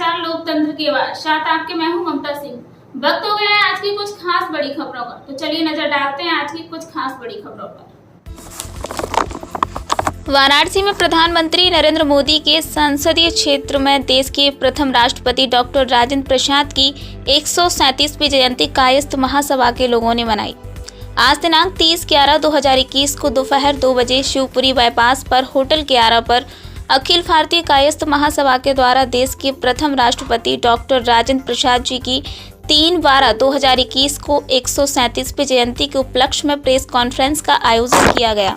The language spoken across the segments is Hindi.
समाचार लोकतंत्र की आवाज, साथ आपके मैं हूं ममता सिंह। वक्त हो गया है आज की कुछ खास बड़ी खबरों का, तो चलिए नजर डालते हैं आज की कुछ खास बड़ी खबरों पर। वाराणसी में प्रधानमंत्री नरेंद्र मोदी के संसदीय क्षेत्र में देश के प्रथम राष्ट्रपति डॉक्टर राजेंद्र प्रसाद की 137वीं जयंती कायस्थ महासभा के लोगों ने मनाई। आज दिनांक 30/11/2021 को दोपहर 2 बजे शिवपुरी बाईपास पर होटल 11 पर अखिल भारतीय कायस्थ महासभा के द्वारा देश के प्रथम राष्ट्रपति डॉक्टर राजेंद्र प्रसाद जी की 3/12/2021 को 137वीं जयंती के उपलक्ष्य में प्रेस कॉन्फ्रेंस का आयोजन किया गया।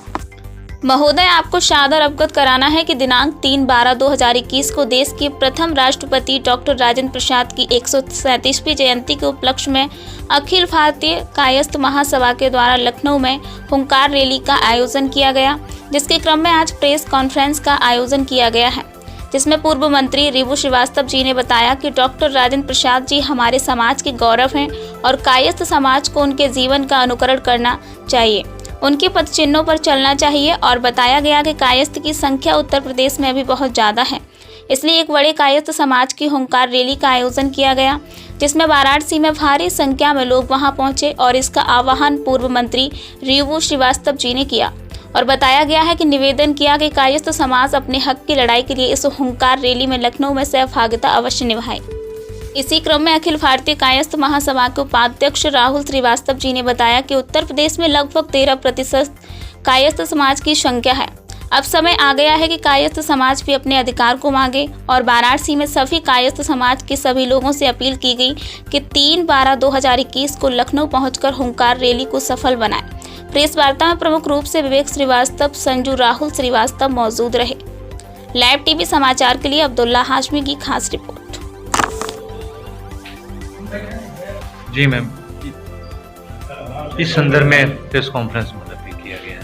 महोदय, आपको सादर अवगत कराना है कि दिनांक 3/12/2021 को देश के प्रथम राष्ट्रपति डॉक्टर राजेंद्र प्रसाद की 137वीं जयंती के उपलक्ष्य में अखिल भारतीय कायस्थ महासभा के द्वारा लखनऊ में हुंकार रैली का आयोजन किया गया, जिसके क्रम में आज प्रेस कॉन्फ्रेंस का आयोजन किया गया है, जिसमें पूर्व मंत्री रिबू श्रीवास्तव जी ने बताया कि डॉक्टर राजेंद्र प्रसाद जी हमारे समाज के गौरव हैं और कायस्थ समाज को उनके जीवन का अनुकरण करना चाहिए, उनके पद चिन्हों पर चलना चाहिए। और बताया गया कि कायस्थ की संख्या उत्तर प्रदेश में अभी बहुत ज़्यादा है, इसलिए एक बड़े कायस्थ समाज की हुंकार रैली का आयोजन किया गया, जिसमें वाराणसी में भारी संख्या में लोग वहां पहुंचे और इसका आह्वान पूर्व मंत्री रिबू श्रीवास्तव जी ने किया और बताया गया है कि निवेदन किया कि कायस्थ समाज अपने हक की लड़ाई के लिए इस हुंकार रैली में लखनऊ में सहभागिता अवश्य निभाए। इसी क्रम में अखिल भारतीय कायस्थ महासभा के उपाध्यक्ष राहुल श्रीवास्तव जी ने बताया कि उत्तर प्रदेश में लगभग 13% कायस्थ समाज की संख्या है। अब समय आ गया है कि कायस्थ समाज भी अपने अधिकार को मांगे और वाराणसी में सभी कायस्थ समाज के सभी लोगों से अपील की गई कि 3/12/2021 को लखनऊ पहुंचकर हुंकार रैली को सफल बनाए। प्रेस वार्ता में प्रमुख रूप से विवेक श्रीवास्तव, संजू, राहुल श्रीवास्तव मौजूद रहे। लाइव टीवी समाचार के लिए अब्दुल्ला हाशमी की खास रिपोर्ट। जी मैम, इस संदर्भ में प्रेस कॉन्फ्रेंस मतलब किया गया है।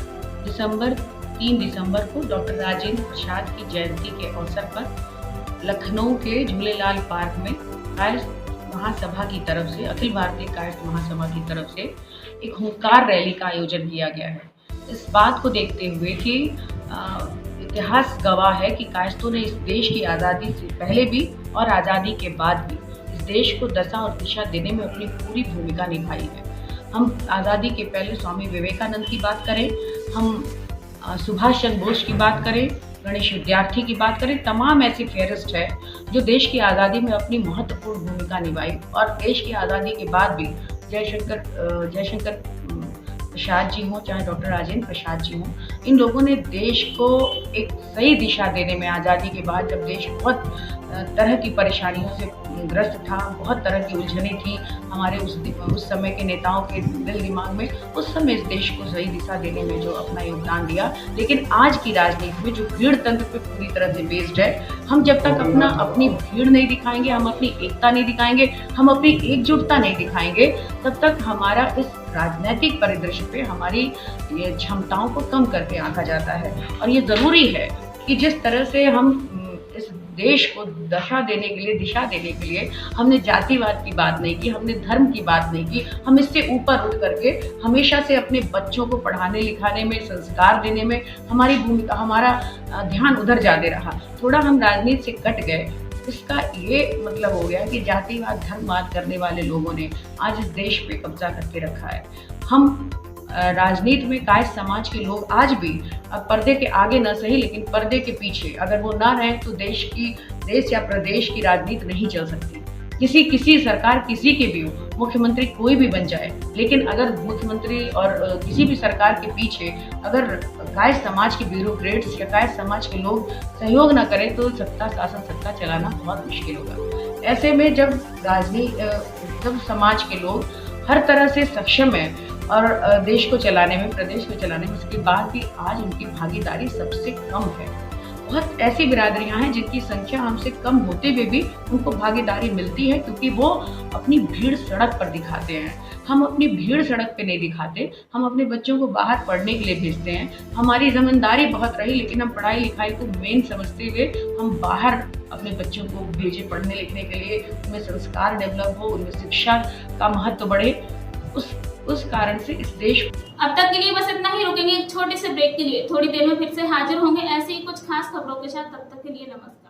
3 दिसंबर को डॉक्टर राजेंद्र प्रसाद की जयंती के अवसर पर लखनऊ के झूलेलाल पार्क में कायस्थ महासभा की तरफ से, अखिल भारतीय कायस्थ महासभा की तरफ से एक हुंकार रैली का आयोजन किया गया है। इस बात को देखते हुए कि इतिहास गवाह है कि कायस्थों ने इस देश की आज़ादी से पहले भी और आज़ादी के बाद भी इस देश को दशा और दिशा देने में अपनी पूरी भूमिका निभाई है। हम आज़ादी के पहले स्वामी विवेकानंद की बात करें, हम सुभाष चंद्र बोस की बात करें, गणेश विद्यार्थी की बात करें, तमाम ऐसी फेरिस्ट है जो देश की आज़ादी में अपनी महत्वपूर्ण भूमिका निभाई और देश की आज़ादी के बाद भी जयशंकर प्रसाद जी हों चाहे डॉक्टर राजेंद्र प्रसाद जी हों, इन लोगों ने देश को एक सही दिशा देने में, आज़ादी के बाद जब देश बहुत तरह की परेशानियों से ग्रस्त था, बहुत तरह की उलझने थी हमारे उस समय के नेताओं के दिल दिमाग में, उस समय इस देश को सही दिशा देने में जो अपना योगदान दिया। लेकिन आज की राजनीति में जो भीड़ तंत्र पे पूरी तरह से बेस्ड है, हम जब तक अपनी भीड़ नहीं दिखाएंगे, हम अपनी एकता नहीं दिखाएंगे, हम अपनी एकजुटता नहीं दिखाएंगे, तब तक हमारा इस राजनीतिक परिदृश्य पे हमारी ये क्षमताओं को कम करके आंका जाता है। और ये ज़रूरी है कि जिस तरह से हम इस देश को दिशा देने के लिए हमने जातिवाद की बात नहीं की, हमने धर्म की बात नहीं की, हम इससे ऊपर उठ करके हमेशा से अपने बच्चों को पढ़ाने लिखाने में, संस्कार देने में हमारी भूमिका, हमारा ध्यान उधर ज़्यादा रहा। थोड़ा हम राजनीति से कट गए। इसका ये मतलब हो गया कि जातिवाद, धर्मवाद करने वाले लोगों ने आज इस देश पे कब्जा करके रखा है। हम राजनीति में कायस्थ समाज के लोग आज भी अब पर्दे के आगे न सही लेकिन पर्दे के पीछे, अगर वो ना रहे तो देश या प्रदेश की राजनीति नहीं चल सकती। किसी सरकार किसी के भी हो, मुख्यमंत्री कोई भी बन जाए, लेकिन अगर मुख्यमंत्री और किसी भी सरकार के पीछे अगर कायस्थ समाज के ब्यूरोक्रेट्स या कायस्थ समाज के लोग सहयोग न करें तो सत्ता चलाना बहुत मुश्किल होगा। ऐसे में जब समाज के लोग हर तरह से सक्षम है और देश को चलाने में, प्रदेश को चलाने में, उसके बाद भी आज उनकी भागीदारी सबसे कम है। बहुत ऐसी बिरादरियां हैं जिनकी संख्या हमसे कम होते हुए भी उनको भागीदारी मिलती है, क्योंकि वो अपनी भीड़ सड़क पर दिखाते हैं। हम अपनी भीड़ सड़क पे नहीं दिखाते, हम अपने बच्चों को बाहर पढ़ने के लिए भेजते हैं। हमारी ज़मींदारी बहुत रही, लेकिन हम पढ़ाई लिखाई को मेन समझते हुए हम बाहर अपने बच्चों को भेजे पढ़ने लिखने के लिए, उनमें संस्कार डेवलप हो, उनमें शिक्षा का महत्व बढ़े। उस कारण से इस देश अब तक के लिए बस इतना ही। रुकेंगे एक छोटे से ब्रेक के लिए, थोड़ी देर में फिर से हाजिर होंगे ऐसे ही कुछ खास खबरों के साथ। तब तक के लिए नमस्कार।